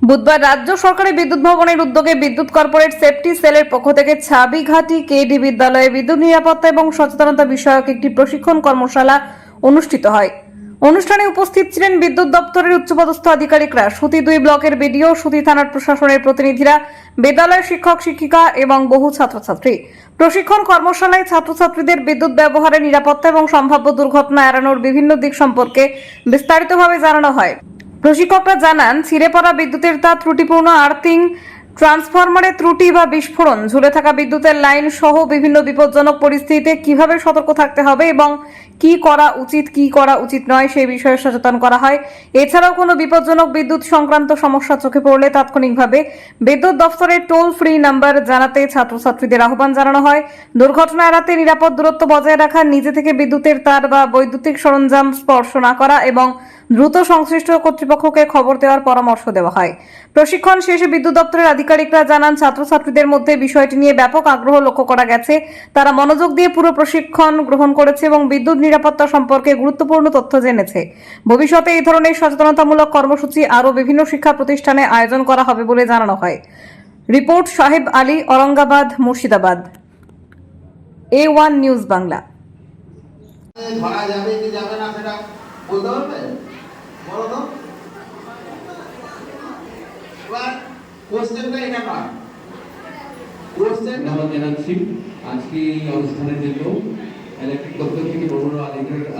বুধবার রাজ্য সরকারি বিদ্যুৎ ভবনের উদ্যোগে বিদ্যুৎ কর্পোরেট সেফটি সেলের পক্ষ থেকে ছাবিঘাটি কেডি বিদ্যালয়ে বিদ্যুৎ নিরাপত্তা এবং সচেতনতা বিষয়ক একটি প্রশিক্ষণ কর্মশালা অনুষ্ঠিত হয়। অনুষ্ঠানে উপস্থিত ছিলেন বিদ্যুৎ দপ্তরের উচ্চপদস্থ আধিকারিকরা, সুতি 2 ব্লকের বিডিও, সুতি থানার প্রশাসনের প্রতিনিধিরা, বিদ্যালয়ের শিক্ষক শিক্ষিকা এবং বহু ছাত্রছাত্রী। প্রশিক্ষণ কর্মশালায় ছাত্রছাত্রীদের বিদ্যুৎ ব্যবহারের নিরাপত্তা এবং সম্ভাব্য দুর্ঘটনা এড়ানোর বিভিন্ন দিক সম্পর্কে বিস্তারিতভাবে জানানো হয়। প্রশিক্ষকরা জানান, ছিঁড়ে পড়া বিদ্যুতের তার, ত্রুটিপূর্ণ আর্থিং, ট্রান্সফরমারের ত্রুটি বা বিস্ফোরণ, ঝুলে থাকা বিদ্যুতের লাইন সহ বিভিন্ন বিপজ্জনক পরিস্থিতিতে কিভাবে সতর্ক থাকতে হবে এবং কি করা উচিত নয় সেই বিষয়ে সচেতন করা হয়। এছাড়াও কোনো বিপজ্জনক বিদ্যুৎ সংক্রান্ত সমস্যা চোখে পড়লে তাৎক্ষণিকভাবে বিদ্যুৎ দফতরের টোল ফ্রি নাম্বার জানাতে ছাত্রছাত্রীদের আহ্বান জানানো হয়। দুর্ঘটনা এড়াতে নিরাপদ দূরত্ব বজায় রাখা, নিজে থেকে বিদ্যুতের তার বা বৈদ্যুতিক সরঞ্জাম স্পর্শ না করা এবং দ্রুত সংশ্লিষ্ট কর্তৃপক্ষকে খবর দেওয়ার পরামর্শ দেওয়া হয়। প্রশিক্ষণ শেষে বিদ্যুৎ দপ্তরের আধিকারিকরা জানান, ছাত্রছাত্রীদের মধ্যে বিষয়টি নিয়ে ব্যাপক আগ্রহ লক্ষ্য করা গেছে। তারা মনোযোগ দিয়ে পুরো প্রশিক্ষণ গ্রহণ করেছে এবং বিদ্যুৎ নিরাপত্তা সম্পর্কে গুরুত্বপূর্ণ তথ্য জেনেছে। ভবিষ্যতে এই ধরনের সচেতনতামূলক কর্মসূচি আরও বিভিন্ন শিক্ষা প্রতিষ্ঠানে আয়োজন করা হবে বলে জানানো হয়। রিপোর্ট সাহেব আলী, औरंगाबाद, মুর্শিদাবাদ। A1 news Bangla. ধরা যাবে কি যাবে না সেটা বলতে পারবে? বলো তো। এবার কোশ্চেনটা এটা নয়, কোশ্চেনটা জানাচ্ছি আজকে এই অনুষ্ঠানের জন্য ইলেকট্রিক দপ্তর থেকে বড় বড়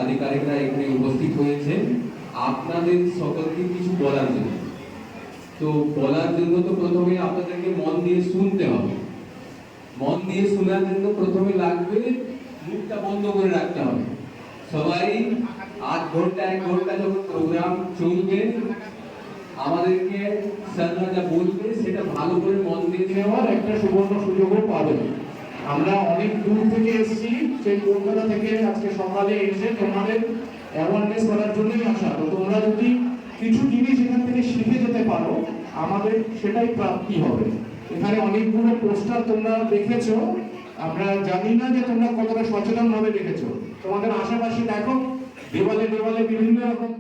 আধিকারিকরা এখানে উপস্থিত হয়েছে আপনাদের সকলকে কিছু বলার জন্য। তো বলার জন্য তো প্রথমে আপনাদেরকে মন দিয়ে শুনতে হবে। মন দিয়ে শোনার জন্য প্রথমে লাগবে মুখটা বন্ধ করে রাখতে হবে। সবাই 8 ঘন্টা 1 ঘন্টা যখন প্রোগ্রাম চলবে আমাদেরকে স্যাররা যা বলবে সেটা ভালো করে মন দিয়ে নেওয়ার একটা সুবর্ণ সুযোগও পাবেন। আমরা অনেক দূর থেকে এসেছি, সেই কলকাতা থেকে আজকে সকালে এসে তোমাদের অ্যাওয়ারনেস করার জন্যই আসা। তো তোমরা যদি কিছু জিনিস এখান থেকে শিখে যেতে পারো আমাদের সেটাই প্রাপ্তি হবে। এখানে অনেকগুলো পোস্টার তোমরা দেখেছো, আমরা জানি না যে তোমরা কতটা সচেতন ভাবে দেখেছো। তোমাদের আশেপাশে দেখো দেওয়ালে দেওয়ালে বিভিন্ন রকম।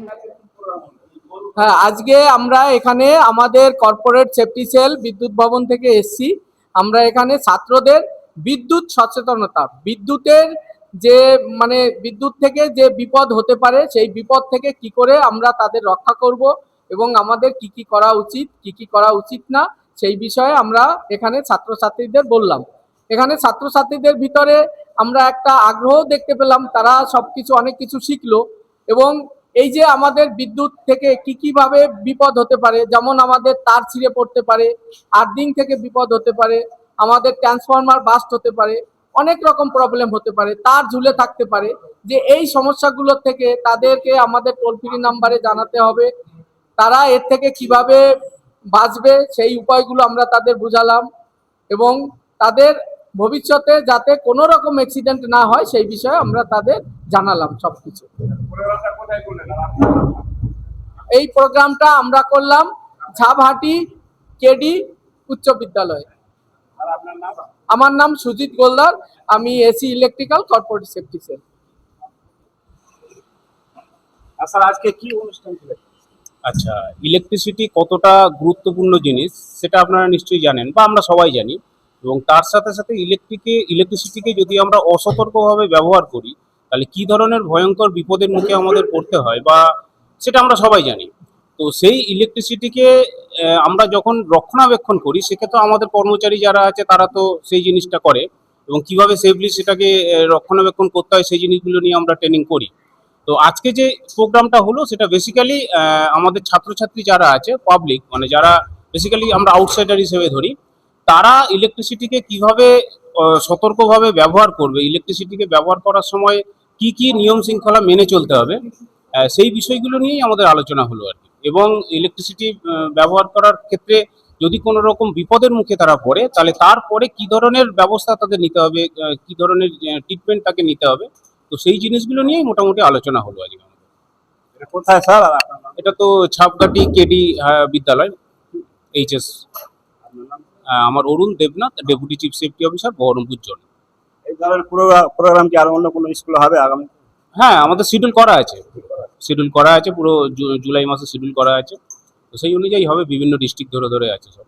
হ্যাঁ, আজকে আমরা এখানে আমাদের কর্পোরেট সেফটি সেল বিদ্যুৎ ভবন থেকে এসেছি। আমরা এখানে ছাত্রদের বিদ্যুৎ সচেতনতা, বিদ্যুতের যে বিদ্যুৎ থেকে যে বিপদ হতে পারে সেই বিপদ থেকে কি করে আমরা তাদের রক্ষা করব এবং আমাদের কি কি করা উচিত, কি কি করা উচিত না, সেই বিষয়ে আমরা এখানে ছাত্রছাত্রীদের বললাম। এখানে ছাত্রছাত্রীদের ভিতরে আমরা একটা আগ্রহ দেখতে পেলাম, তারা সবকিছু অনেক কিছু শিখলো। এবং এই যে আমাদের বিদ্যুৎ থেকে কি কিভাবে বিপদ হতে পারে, যেমন আমাদের তার ছিঁড়ে পড়তে পারে, আর্থিং থেকে বিপদ হতে পারে, আমাদের ট্রান্সফরমার বাস্ট হতে পারে, অনেক রকম প্রবলেম হতে পারে, তার ঝুলে থাকতে পারে। যে এই সমস্যাগুলো থেকে তাদেরকে আমাদের টোল ফ্রি নাম্বারে জানাতে হবে, তারা এর থেকে কিভাবে বাঁচবে সেই উপায়গুলো আমরা তাদের বুঝালাম এবং তাদের ভবিষ্যতে যাতে কোনো রকম অ্যাক্সিডেন্ট না হয় সেই বিষয়ে আমরা তাদের জানালাম সবকিছু। এই প্রোগ্রামটা আমরা করলাম ছাবহাটি কেডি উচ্চ বিদ্যালয়। আমার নাম সুজিত গোলদার, আমি AC electrical corporate safety cell. Sir আজকে কি অনুষ্ঠান ছিল? আচ্ছা, ইলেকট্রিসিটি কতটা গুরুত্বপূর্ণ জিনিস সেটা আপনারা নিশ্চয়ই জানেন বা আমরা সবাই জানি। এবং তার সাথে সাথে ইলেকট্রিসিটিকে যদি আমরা অসতর্কভাবে ব্যবহার করি তাহলে কি ধরনের ভয়ঙ্কর বিপদের মুখে আমাদের পড়তে হয় বা সেটা আমরা সবাই জানি। তো সেই ইলেকট্রিসিটিকে আমরা যখন রক্ষণাবেক্ষণ করি সেক্ষেত্রে আমাদের কর্মচারী যারা আছে তারা তো সেই জিনিসটা করে এবং কিভাবে সেফলি সেটাকে রক্ষণাবেক্ষণ করতে হয় সেই জিনিসগুলো নিয়ে আমরা ট্রেনিং করি। তো আজকে যে প্রোগ্রামটা হলো সেটা বেসিক্যালি আমাদের ছাত্রছাত্রী যারা আছে পাবলিক, যারা বেসিক্যালি আমরা আউটসাইডার হিসেবে ধরি, তারা ইলেকট্রিসিটিকে কিভাবে সতর্কভাবে ব্যবহার করবে, ইলেকট্রিসিটিকে ব্যবহার করার সময় কি কি নিয়ম শৃঙ্খলা মেনে চলতে হবে, সেই বিষয়গুলো নিয়েই আমাদের আলোচনা হলো আর কি। এবং ইলেকট্রিসিটি ব্যবহার করার ক্ষেত্রে যদি কোনো রকম বিপদের মুখে তারা পড়ে তাহলে তারপরে কি ধরনের ব্যবস্থা তাদের নিতে হবে, কি ধরনের ট্রিটমেন্ট তাকে নিতে হবে, তো সেই জিনিসগুলো নিয়েই মোটামুটি আলোচনা হলো আজকে আমাদের। কোথায় স্যার? এটা তো ছাবঘাটি কেডি বিদ্যালয় এইচএস। আমার Arun Debnath, deputy chief safety officer, Baharampur zone. এই ধরনের প্রোগ্রাম কি আর অন্য কোনো স্কুলে হবে আগামী? হ্যাঁ, আমাদের শিডিউল করা আছে, পুরো জুলাই মাসে শিডিউল করা আছে। তো সেই অনুযায়ী হবে, বিভিন্ন ডিস্ট্রিক্ট ধরে ধরে আছে সব।